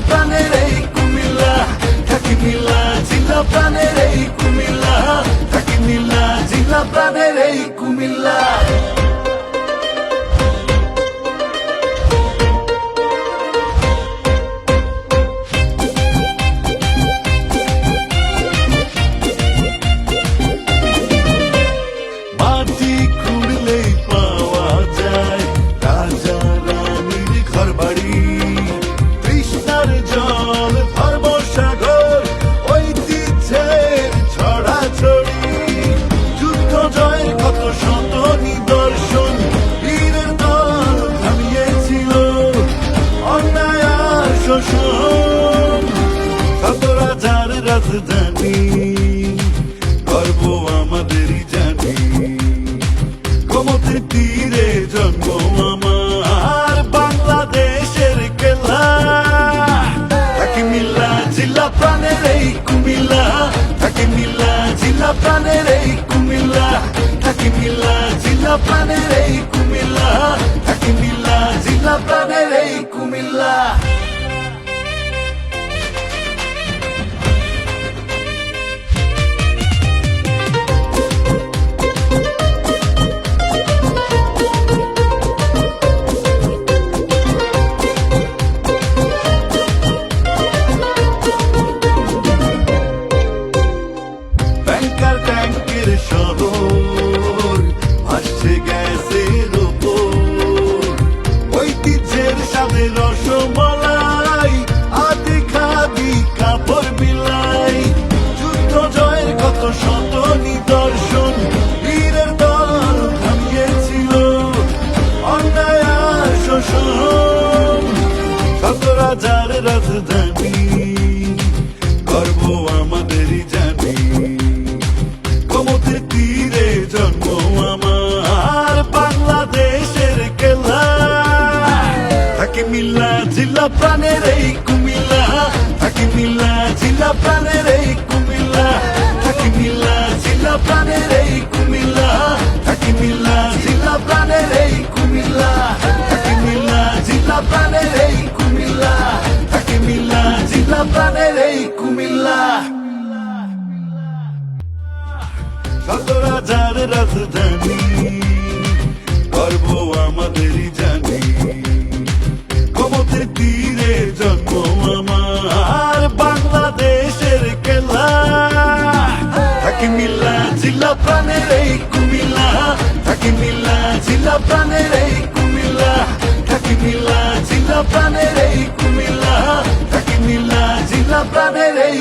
প্রাণের এই কুমিল্লা, থাকি মিল্লা জিল্লা প্রাণের এই কুমিল্লা, থাকি মিল্লা জিল্লা প্রাণের এই কুমিল্লা। মাটি খুঁড়লেই পাওয়া যায় রাজা রানীর ঘর বাড়ি, তৃষ্ণার জল ধর্মসাগর, ঐতিহ্যের ছড়াছড়ি। যুদ্ধ জয়ের কত শত নিদর্শন, বীরের দল থামিয়েছিল অন্যায় আর শোষণ। শত রাজার রাজধানী, গর্ব আমাদেরই জানি। গোমতীর তীরে জন্ম আমার, বাংলাদেশের কেল্লা। থাকি মিল্লা জিল্লা প্রাণের এই কুমিল্লা, থাকি মিল্লা জিল্লা প্রাণের এই কুমিল্লা, থাকি মিল্লা জিল্লা প্রাণের এই কুমিল্লা, থাকি মিল্লা জিল্লা প্রাণের এই কুমিল্লা। ব্যাংকার ট্যাঙ্কের শহর ভাসছে গ্যাসের ওপর, ঐতিহ্যের সাথে রসমলাই, আদি খাদি কাপড় বিলাই। যুদ্ধ জয়ের কত শত নিদর্শন, বীরের দল থামিয়েছিল অন্যায় আর শোষণ। শত রাজার রাজধানী, গর্ব আমাদেরই জানি। গোমতীর তীরে জন্ম আমার, বাংলাদেশের কেল্লা। থাকি মিল্লা জিল্লা প্রাণের এই কুমিল্লা, থাকি মিল্লা জিল্লা প্রাণের এই কুমিল্লা, থাকি মিল্লা জিল্লা প্রাণের এই কুমিল্লা, থাকি মিল্লা জিল্লা প্রাণের এই কুমিল্লা, থাকি মিল্লা জিল্লা প্রাণের এই কুমিল্লা, থাকি মিল্লা জিল্লা প্রাণের এই কুমিল্লা। শত রাজার রাজধানী, গর্ব আমাদেরই জানি। গোমতীর তীরে জন্ম আমার, বাংলাদেশের কেল্লা। থাকি মিল্লা জিল্লা প্রাণের এই কুমিল্লা, থাকি মিল্লা জিল্লা প্রাণের এই কুমিল্লা, থাকি মিল্লা জিল্লা প্রাণের এই কুমিল্লা, থাকি মিল্লা জিল্লা প্রাণের এই